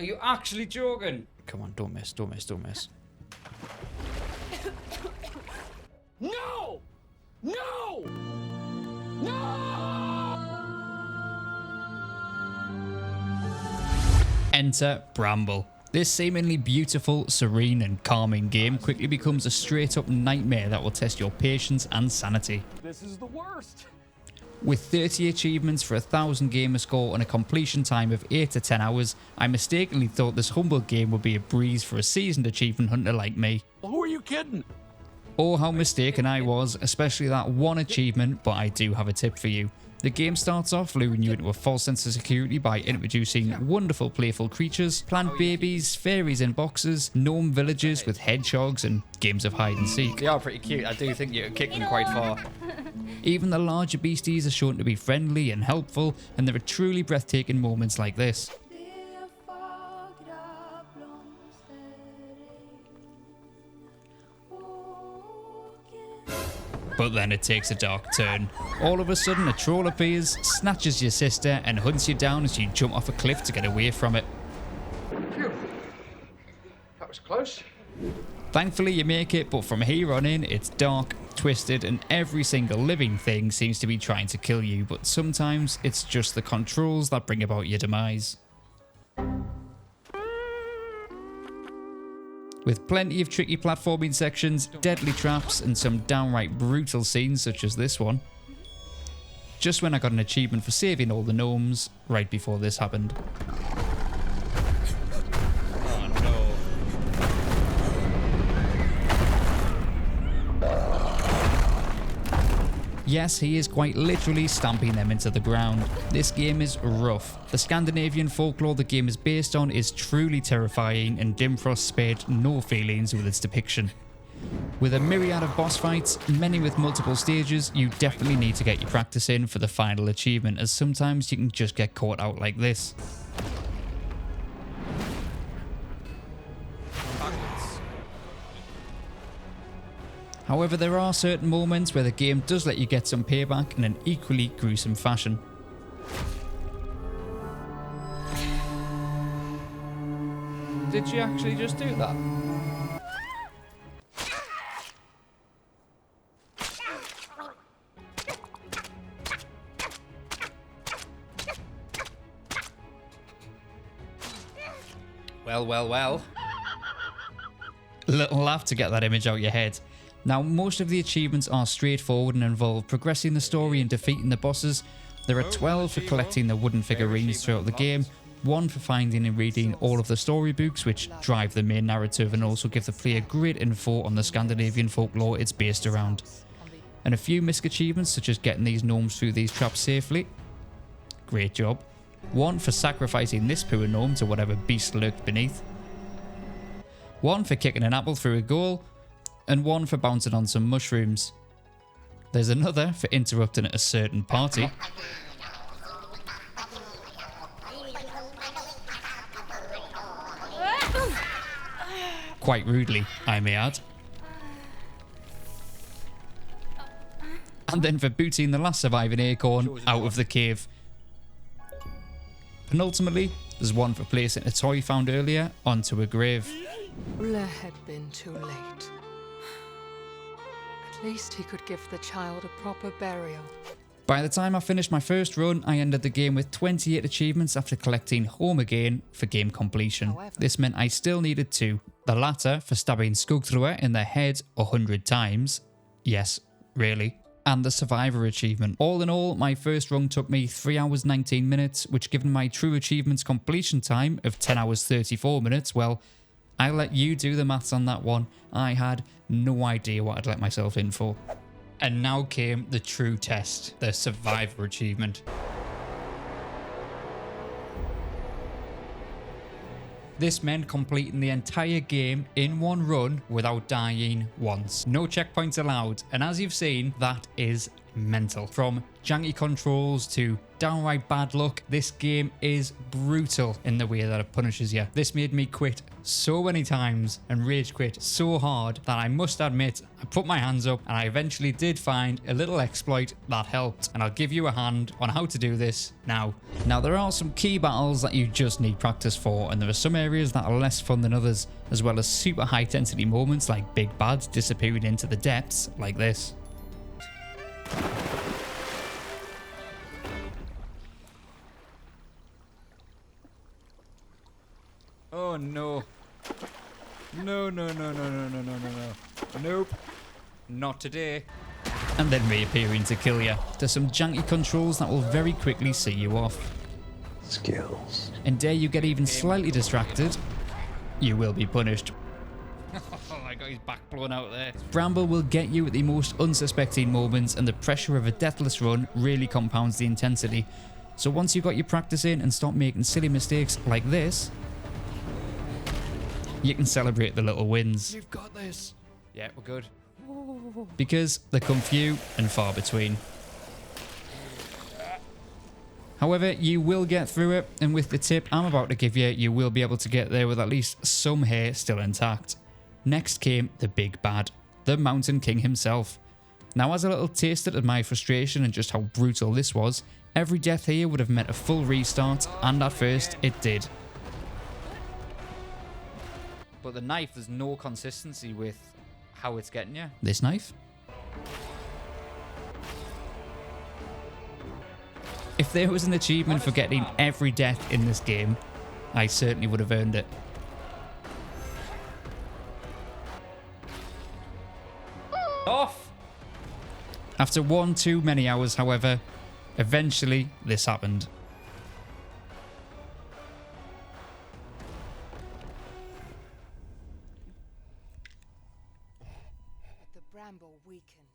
Are you actually joking? Come on, don't miss, don't miss, don't miss. No! No! No! Enter Bramble. This seemingly beautiful, serene and calming game quickly becomes a straight up nightmare that will test your patience and sanity. This is the worst. With 30 achievements for 1,000 gamer score and a completion time of 8 to 10 hours, I mistakenly thought this humble game would be a breeze for a seasoned achievement hunter like me. Who are you kidding? Oh, how mistaken I was, especially that one achievement, but I do have a tip for you. The game starts off luring you into a false sense of security by introducing wonderful playful creatures, plant babies, fairies in boxes, gnome villages with hedgehogs and games of hide and seek. They are pretty cute. I do think you're kicking quite far. Even the larger beasties are shown to be friendly and helpful, and there are truly breathtaking moments like this. But then it takes a dark turn. All of a sudden a troll appears, snatches your sister and hunts you down as you jump off a cliff to get away from it. Phew. That was close. Thankfully you make it, but from here on in it's dark, twisted and every single living thing seems to be trying to kill you, but sometimes it's just the controls that bring about your demise. With plenty of tricky platforming sections, deadly traps and some downright brutal scenes such as this one. Just when I got an achievement for saving all the gnomes, right before this happened. Oh no. Yes, he is quite literally stamping them into the ground. This game is rough. The Scandinavian folklore the game is based on is truly terrifying, and Dimfrost spared no feelings with its depiction. With a myriad of boss fights, many with multiple stages, you definitely need to get your practice in for the final achievement, as sometimes you can just get caught out like this. However, there are certain moments where the game does let you get some payback in an equally gruesome fashion. Did you actually just do that? Well, well, well. Little laugh to get that image out your head. Now, most of the achievements are straightforward and involve progressing the story and defeating the bosses. There are 12 for collecting the wooden figurines throughout the game, 1 for finding and reading all of the storybooks which drive the main narrative and also give the player great info on the Scandinavian folklore it's based around. And a few misc achievements such as getting these gnomes through these traps safely. Great job. 1 for sacrificing this poor gnome to whatever beast lurked beneath. 1 for kicking an apple through a goal. And 1 for bouncing on some mushrooms. There's another for interrupting a certain party. Quite rudely, I may add. And then for booting the last surviving acorn out of the cave. And ultimately, there's 1 for placing a toy found earlier onto a grave. Ulla had been too late. At least he could give the child a proper burial. By the time I finished my first run, I ended the game with 28 achievements after collecting Home Again for game completion. However, this meant I still needed 2. The latter for stabbing Skugthrower in the head 100 times. Yes, really. And the Survivor achievement. All in all, my first run took me 3 hours 19 minutes, which given my true achievements completion time of 10 hours 34 minutes, well, I'll let you do the maths on that one. I had no idea what I'd let myself in for. And now came the true test, the Survivor achievement. This meant completing the entire game in one run without dying once. No checkpoints allowed, and as you've seen, that is mental. From janky controls to downright bad luck, this game is brutal in the way that it punishes you. This made me quit so many times and rage quit so hard that I must admit I put my hands up and I eventually did find a little exploit that helped, and I'll give you a hand on how to do this now. Now there are some key battles that you just need practice for, and there are some areas that are less fun than others, as well as super high intensity moments like big bads disappearing into the depths like this. Oh no. No. Nope. Not today. And then reappearing to kill you. There's some janky controls that will very quickly see you off. Skills. And dare you get even slightly distracted, you will be punished. Oh, I got his back blown out there. Bramble will get you at the most unsuspecting moments, and the pressure of a deathless run really compounds the intensity. So once you've got your practice in and stop making silly mistakes like this, you can celebrate the little wins. You've got this. Yeah, we're good. Because they come few and far between. However, you will get through it, and with the tip I'm about to give you, you will be able to get there with at least some hair still intact. Next came the big bad, the Mountain King himself. Now, as a little taster of my frustration and just how brutal this was, every death here would have meant a full restart, and at first it did. But the knife, there's no consistency with how it's getting you. This knife? If there was an achievement for getting every death in this game, I certainly would have earned it. Off! After one too many hours, however, eventually this happened. The bramble weakened.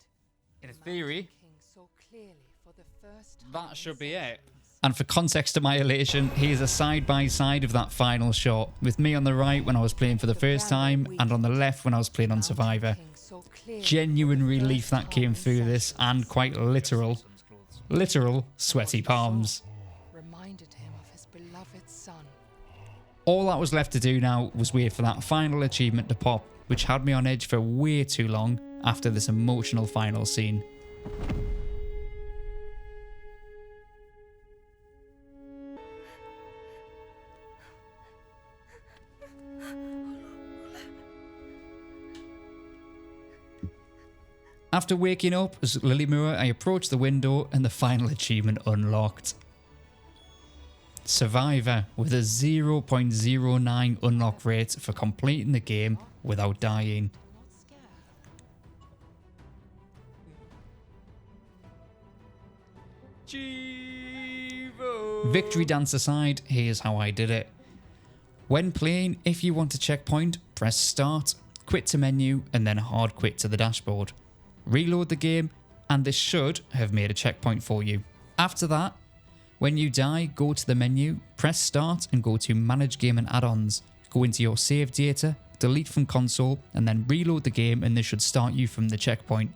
In The theory, Mountain King saw clearly for the first time that in should be it. centuries. And for context to my elation, here's a side-by-side of that final shot, with me on the right when I was playing for the first time, and on the left when I was playing on Survivor. King saw clearly Genuine for the relief first that time came in through this, and centuries. quite literal sweaty palms. Reminded him of his beloved son. All that was left to do now was wait for that final achievement to pop, which had me on edge for way too long after this emotional final scene. After waking up as Lilymur, I approached the window and the final achievement unlocked. Survivor, with a 0.09 unlock rate for completing the game without dying. Victory dance aside, here's how I did it. When playing, if you want to checkpoint, press start, quit to menu, and then hard quit to the dashboard. Reload the game, and this should have made a checkpoint for you. After that, when you die, go to the menu, press start, and go to manage game and add-ons. Go into your save data, delete from console, and then reload the game, and this should start you from the checkpoint.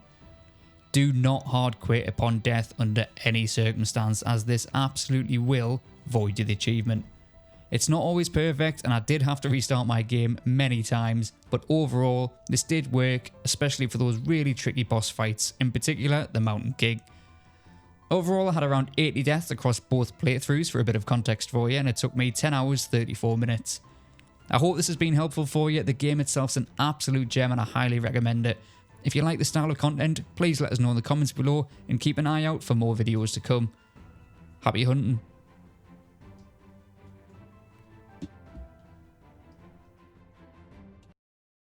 Do not hard quit upon death under any circumstance, as this absolutely will void you the achievement. It's not always perfect, and I did have to restart my game many times, but overall, this did work, especially for those really tricky boss fights, in particular the Mountain King. Overall, I had around 80 deaths across both playthroughs for a bit of context for you, and it took me 10 hours 34 minutes. I hope this has been helpful for you. The game itself's an absolute gem and I highly recommend it. If you like this style of content, please let us know in the comments below and keep an eye out for more videos to come. Happy hunting.